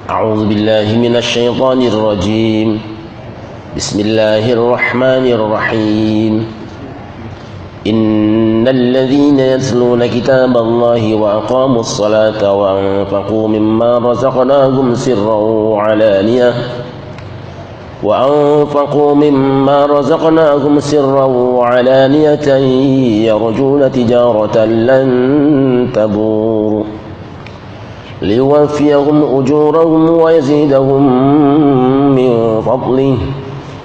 أعوذ بالله من الشيطان الرجيم. بسم الله الرحمن الرحيم. إن الذين يتلون كتاب الله وأقاموا الصلاة وأنفقوا مما رزقناهم سرا وعلانية يرجون تجارة لن تبور ليوفيهم أجورهم ويزيدهم من فضله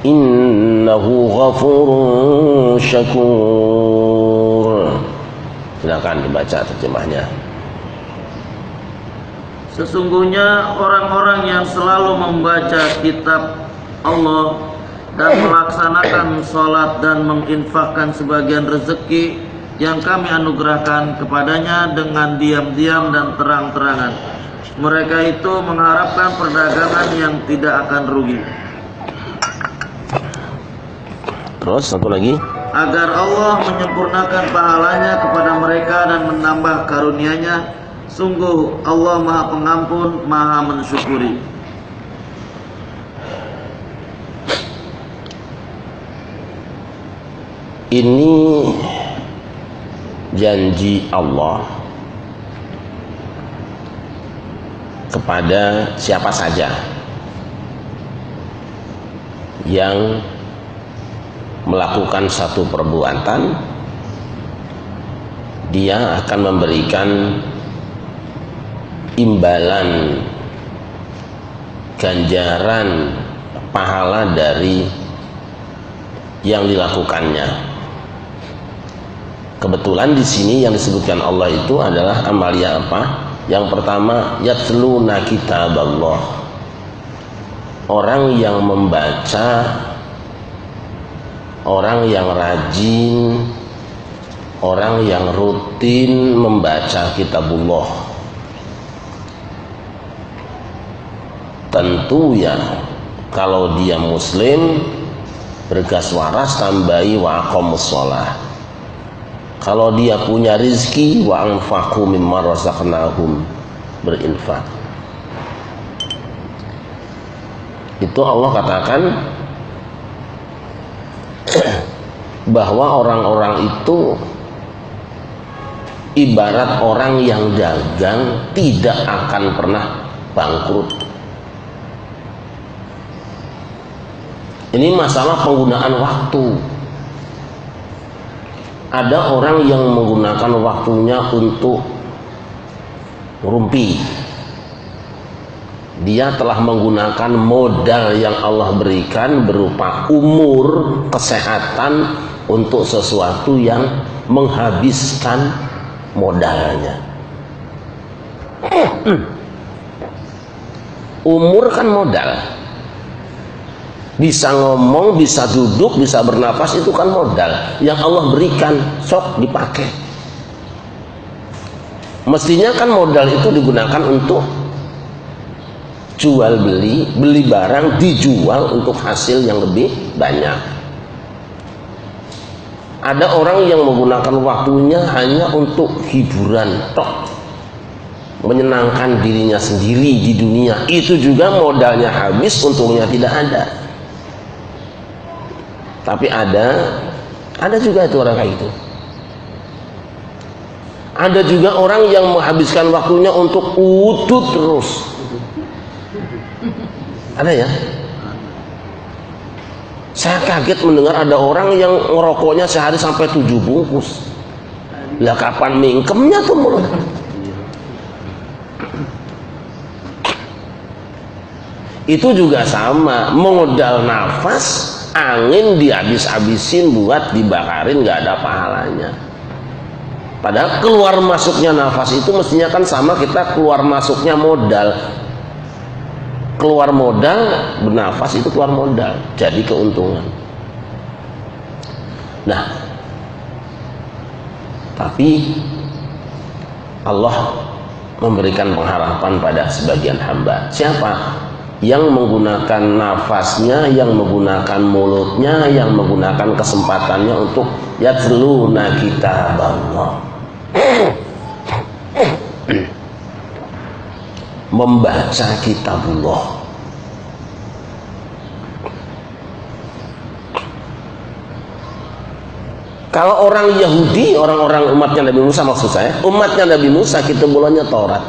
إنه غفور شكور. Silakan dibaca terjemahnya. Sesungguhnya orang-orang yang selalu membaca kitab Allah dan melaksanakan sholat dan menginfakkan sebagian rezeki yang kami anugerahkan kepadanya dengan diam-diam dan terang-terangan, mereka itu mengharapkan perdagangan yang tidak akan rugi. Terus satu lagi, agar Allah menyempurnakan pahalanya kepada mereka dan menambah karunia-Nya. Sungguh Allah Maha Pengampun, Maha Mensyukuri. ini janji Allah kepada siapa saja yang melakukan satu perbuatan, dia akan memberikan imbalan ganjaran pahala dari yang dilakukannya. Kebetulan di sini yang disebutkan Allah itu adalah amalia apa? Yang pertama, yatluna kitaballah. Orang yang membaca, orang yang rajin, orang yang rutin membaca kitabullah. Tentu ya, kalau dia muslim bergas waras tambahi wa aqamus shalah. Kalau dia punya rizki, wa anfaqu mimma razaqnahum, berinfak. Itu Allah katakan bahwa orang-orang itu ibarat orang yang dagang, tidak akan pernah bangkrut. Ini masalah penggunaan waktu. Ada orang yang menggunakan waktunya untuk rumpi. Dia telah menggunakan modal yang Allah berikan berupa umur, kesehatan untuk sesuatu yang menghabiskan modalnya. Umur kan modal. Bisa ngomong, bisa duduk, bisa bernafas, itu kan modal yang Allah berikan, sok dipakai. Mestinya kan modal itu digunakan untuk jual beli, beli barang, dijual untuk hasil yang lebih banyak. Ada orang yang menggunakan waktunya hanya untuk hiburan tok, menyenangkan dirinya sendiri di dunia. Itu juga modalnya habis, untungnya tidak ada. Tapi ada juga itu orang kayak gitu. Ada juga orang yang menghabiskan waktunya untuk udut terus. Ada ya? Saya kaget mendengar ada orang yang ngerokoknya sehari sampai 7 bungkus. Lah kapan mingkemnya tuh mulut? Itu juga sama, modal nafas, angin dihabis-habisin buat dibakarin, nggak ada pahalanya. Padahal keluar masuknya nafas itu mestinya kan sama kita keluar masuknya modal. Keluar modal, bernafas itu keluar modal, jadi keuntungan. Nah, tapi Allah memberikan pengharapan pada sebagian hamba. Siapa? Yang menggunakan nafasnya, yang menggunakan mulutnya, yang menggunakan kesempatannya untuk yatluna kitaballah. membaca kitabullah. Kalau orang Yahudi, orang-orang umatnya Nabi Musa, maksud saya, umatnya Nabi Musa kitabullahnya Taurat.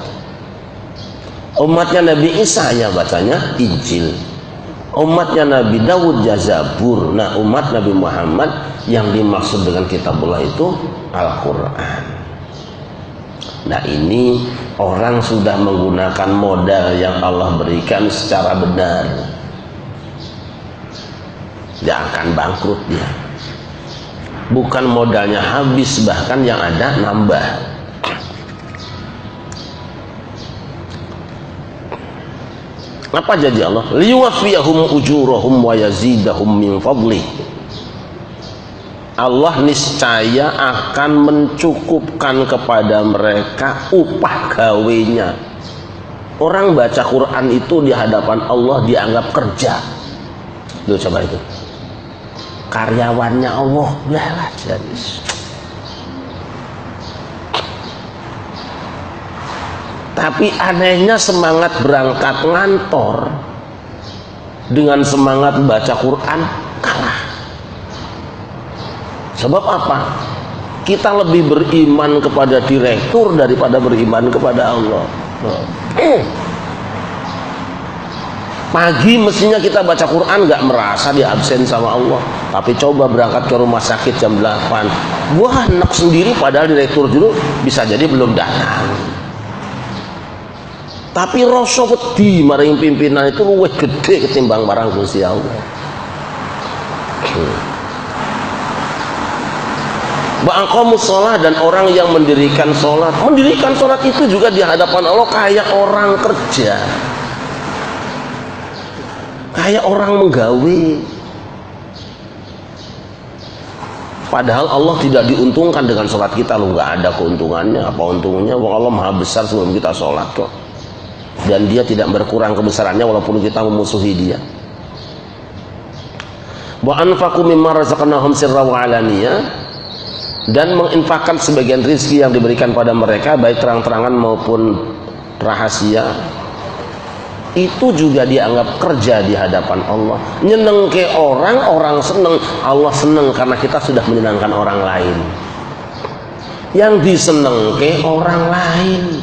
Umatnya Nabi Isa ya bacanya Injil. Umatnya Nabi Dawud ya Zabur. Nah, umat Nabi Muhammad yang dimaksud dengan kitabullah itu Al-Quran. Nah, ini orang sudah menggunakan modal yang Allah berikan secara benar, dia akan bangkrut dia. Bukan modalnya habis, bahkan yang ada nambah. Apa janji Allah? Liwafiyahum ujurahum wa yazidahum min fadlih. Allah niscaya akan mencukupkan kepada mereka upah gawenya. Orang baca Quran itu di hadapan Allah dianggap kerja. Tuh coba itu. Karyawannya Allah, lah jadi. Tapi anehnya semangat berangkat ngantor dengan semangat baca Quran kalah. Sebab apa? Kita lebih beriman kepada direktur daripada beriman kepada Allah. Pagi mestinya kita baca Quran nggak merasa dia absen sama Allah. Tapi coba berangkat ke rumah sakit jam 8. Wah, enak sendiri padahal direktur dulu bisa jadi belum datang. Tapi rasa wedi maring pimpinan itu luwih gede ketimbang marang Gusti Allah. Ba'aqamus shalah, dan orang yang mendirikan sholat itu juga di hadapan Allah kayak orang kerja, kayak orang menggawe. Padahal Allah tidak diuntungkan dengan sholat kita, loh, nggak ada keuntungannya. Apa untungnya? Wong Allah maha besar sebelum kita sholat kok, dan dia tidak berkurang kebesarannya walaupun kita memusuhi dia. Wa anfaqu mimma razaqnahum sirra wa alaniyah, dan menginfakkan sebagian rizki yang diberikan pada mereka baik terang-terangan maupun rahasia, itu juga dianggap kerja di hadapan Allah. Nyeneng ke orang, orang seneng, Allah seneng karena kita sudah menyenangkan orang lain. Yang diseneng ke orang lain,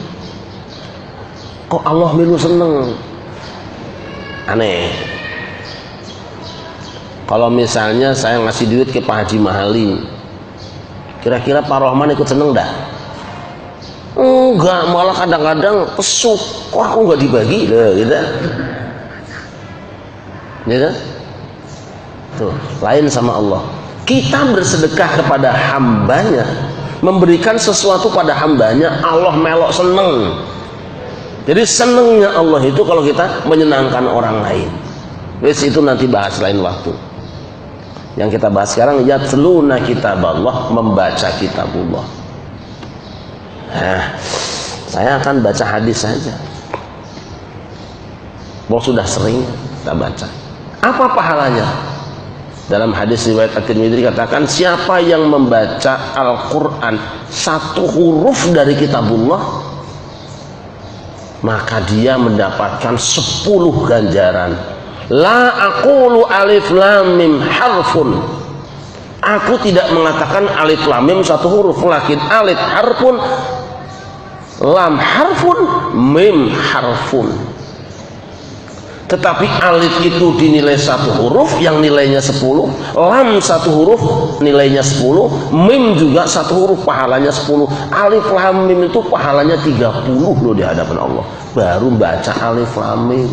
kok Allah milu seneng? Aneh. Kalau misalnya saya ngasih duit ke Pak Haji Mahalin, kira-kira Pak Rohman ikut seneng dah? Enggak, malah kadang-kadang pesuk. Kok aku enggak dibagi? Gitu. Gitu. Tuh, lain sama Allah. Kita bersedekah kepada hambanya, memberikan sesuatu pada hambanya, Allah melok seneng. Jadi senengnya Allah itu kalau kita menyenangkan orang lain. Wes itu nanti bahas lain waktu. Yang kita bahas sekarang yatluna kitaballah, membaca kitabullah. Nah, saya akan baca hadis saja. Wong sudah sering kita baca. Apa pahalanya? Dalam hadis riwayat At-Tirmidzi dikatakan, siapa yang membaca Al-Quran satu huruf dari kitabullah, maka dia mendapatkan 10 ganjaran. La aqulu alif lam mim harfun. Aku tidak mengatakan alif lam mim satu huruf, lakin alif harfun, lam harfun, mim harfun. Tetapi alif itu dinilai satu huruf yang nilainya 10, lam satu huruf nilainya 10, mim juga satu huruf pahalanya 10. Alif lam mim itu pahalanya 30 loh di hadapan Allah. Baru baca alif lam mim.